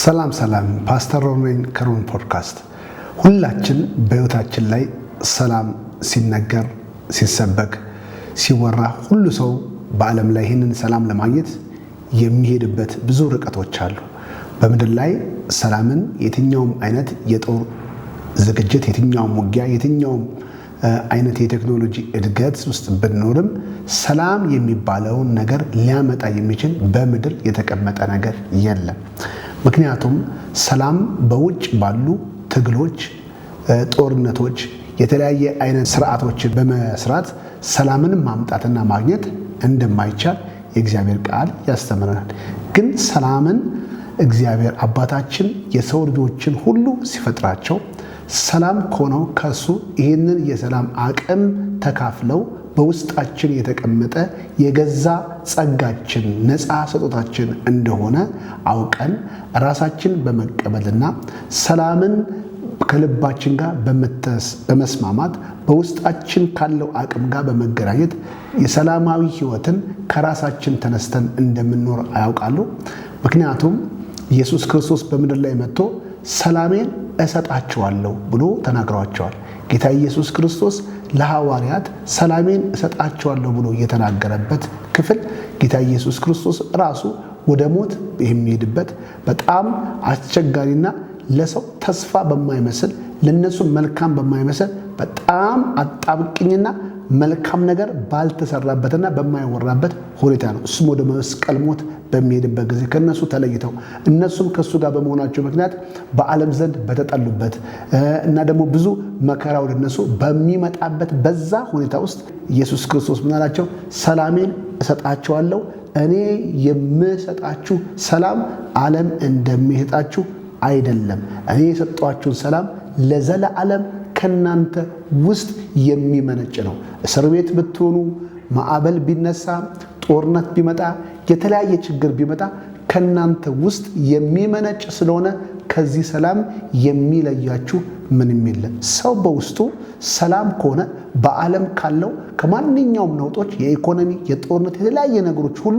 ሰላም ፓስተር ሮኔን ከሮን ፖድካስት። ሁላችን በህይወታችን ላይ ሰላም ሲነገር ሲሰበክ ሲወራ ሁሉ ሰው በዓለም ላይ ይህንን ሰላም ለማግኘት የሚሄድበት ብዙ ርቀቶች አሉ። በምድር ላይ ሰላምን የትኛውም አይነት የጦር ዝግጅት፣ የትኛውም ውጊያ፣ የትኛውም አይነት የቴክኖሎጂ እድገት ውስጥ ብንኖርም ሰላም የሚባለውን ነገር ሊያመጣ የሚችል በምድር የተቀመጠ ነገር የለም። ምክንያቱም ሰላም በውጭ ባሉ ትግሎች፣ ጦርነቶች፣ የተለያየ አይነት ስርዓቶችን በመስራት ሰላምን ማምጣትና ማግኘት እንደማይቻል የእግዚአብሔር ቃል ያስተምረናል። ግን ሰላምን እግዚአብሔር አባታችን የሰው ልጆችን ሁሉ ሲፈጥራቸው ሰላም ከሆነው ከሱ ይህንን የሰላም አቅም ተካፍለው በውስጣችን የተቀመጠ የገዛ ጸጋችን ነፃ ስጦታችን እንደሆነ አውቀን ራሳችን በመቀበልና ሰላምን ከልባችን ጋር በመስማማት በውስጣችን ካለው አቅም ጋር በመገናኘት የሰላማዊ ሕይወትን ከራሳችን ተነስተን እንደምንኖር ያውቃሉ። ምክንያቱም ኢየሱስ ክርስቶስ በምድር ላይ መጥቶ ሰላሜን እሰጣችኋለሁ ብሎ ተናግሯቸዋል። ጌታ ኢየሱስ ክርስቶስ ለሐዋርያት ሰላሜን እሰጣችኋለሁ ብሎ የተናገረበት ክፍል ጌታ ኢየሱስ ክርስቶስ ራሱ ወደ ሞት የሚሄድበት በጣም አስቸጋሪና ለሰው ተስፋ በማይመስል ለነሱ መልካም በማይመስል በጣም አጣብቅኝና መልካም ነገር ባልተሰራበትና በማይወራበት ሁኔታ ነው። እሱም ወደ መስቀል ሞት በሚሄድበት ጊዜ ከነሱ ተለይተው እነሱም ከሱ ጋር በመሆናቸው ምክንያት በዓለም ዘንድ በተጠሉበት እና ደግሞ ብዙ መከራ ወደ እነሱ በሚመጣበት በዛ ሁኔታ ውስጥ ኢየሱስ ክርስቶስ ምን አላቸው? ሰላሜን እሰጣችኋለሁ። እኔ የምሰጣችሁ ሰላም ዓለም እንደሚሰጣችሁ አይደለም። እኔ የሰጧችሁን ሰላም ለዘላለም ከናንተ ውስጥ የሚመነጭ ነው። እስር ቤት ብትሆኑ፣ ማዕበል ቢነሳ፣ ጦርነት ቢመጣ፣ የተለያየ ችግር ቢመጣ ከናንተ ውስጥ የሚመነጭ ስለሆነ ከዚህ ሰላም የሚለያችሁ ምንም የለም። ሰው በውስጡ ሰላም ከሆነ በዓለም ካለው ከማንኛውም ነውጦች፣ የኢኮኖሚ፣ የጦርነት፣ የተለያየ ነገሮች ሁሉ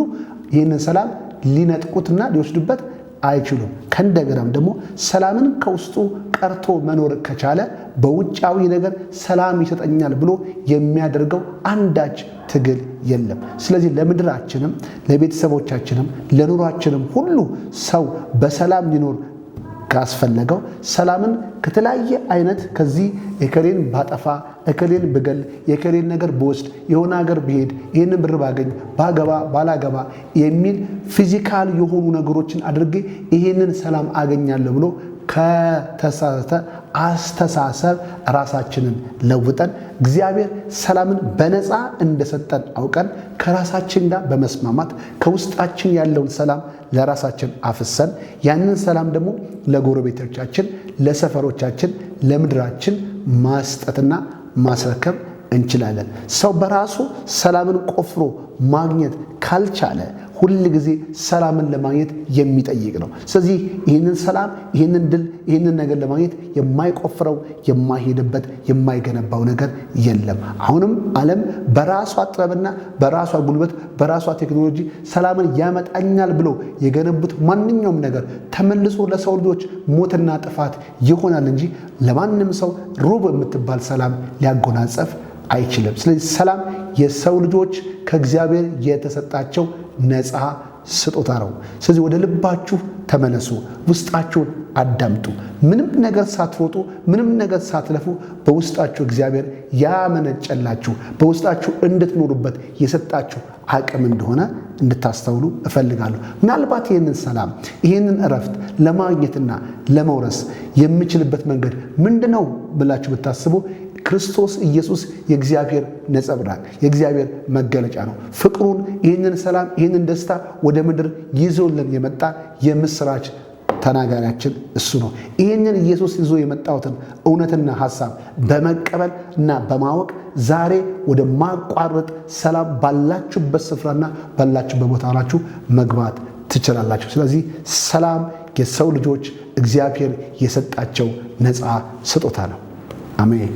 ይህንን ሰላም ሊነጥቁትና ሊወስዱበት አይችሉም። ከእንደገናም ደግሞ ሰላምን ከውስጡ ቀርቶ መኖር ከቻለ በውጫዊ ነገር ሰላም ይሰጠኛል ብሎ የሚያደርገው አንዳች ትግል የለም። ስለዚህ ለምድራችንም፣ ለቤተሰቦቻችንም፣ ለኑሯችንም ሁሉ ሰው በሰላም ሊኖር ካስፈለገው ሰላምን ከተለያየ አይነት ከዚህ እከሌን ባጠፋ፣ እከሌን ብገል፣ የከሌን ነገር ብወስድ፣ የሆነ ሀገር ብሄድ፣ ይህንን ብር ባገኝ፣ ባገባ፣ ባላገባ የሚል ፊዚካል የሆኑ ነገሮችን አድርጌ ይህንን ሰላም አገኛለሁ ብሎ ከተሳሳተ አስተሳሰብ ራሳችንን ለውጠን እግዚአብሔር ሰላምን በነፃ እንደሰጠን አውቀን ከራሳችን ጋር በመስማማት ከውስጣችን ያለውን ሰላም ለራሳችን አፍሰን ያንን ሰላም ደግሞ ለጎረቤቶቻችን፣ ለሰፈሮቻችን፣ ለምድራችን ማስጠትና ማስረከብ እንችላለን። ሰው በራሱ ሰላምን ቆፍሮ ማግኘት ካልቻለ ሁል ጊዜ ሰላምን ለማግኘት የሚጠይቅ ነው። ስለዚህ ይህንን ሰላም፣ ይህንን ድል፣ ይህንን ነገር ለማግኘት የማይቆፍረው የማይሄድበት የማይገነባው ነገር የለም። አሁንም ዓለም በራሷ ጥበብና በራሷ ጉልበት በራሷ ቴክኖሎጂ ሰላምን ያመጣኛል ብሎ የገነቡት ማንኛውም ነገር ተመልሶ ለሰው ልጆች ሞትና ጥፋት ይሆናል እንጂ ለማንም ሰው ሩብ የምትባል ሰላም ሊያጎናጸፍ አይችልም። ስለዚህ ሰላም የሰው ልጆች ከእግዚአብሔር የተሰጣቸው ነፃ ስጦታ ነው። ስለዚህ ወደ ልባችሁ ተመለሱ፣ ውስጣችሁን አዳምጡ። ምንም ነገር ሳትሮጡ፣ ምንም ነገር ሳትለፉ በውስጣችሁ እግዚአብሔር ያመነጨላችሁ በውስጣችሁ እንድትኖሩበት የሰጣችሁ አቅም እንደሆነ እንድታስተውሉ እፈልጋለሁ። ምናልባት ይህንን ሰላም፣ ይህንን እረፍት ለማግኘትና ለመውረስ የምችልበት መንገድ ምንድነው ብላችሁ ብታስቡ ክርስቶስ ኢየሱስ የእግዚአብሔር ነጸብራቅ፣ የእግዚአብሔር መገለጫ ነው። ፍቅሩን፣ ይህንን ሰላም፣ ይህንን ደስታ ወደ ምድር ይዞልን የመጣ የምስራች ተናጋሪያችን እሱ ነው። ይህንን ኢየሱስ ይዞ የመጣውትን እውነትና ሐሳብ በመቀበል እና በማወቅ ዛሬ ወደ ማቋረጥ ሰላም ባላችሁበት ስፍራና ባላችሁበት ቦታ ሆናችሁ መግባት ትችላላችሁ። ስለዚህ ሰላም የሰው ልጆች እግዚአብሔር የሰጣቸው ነፃ ስጦታ ነው። አሜን።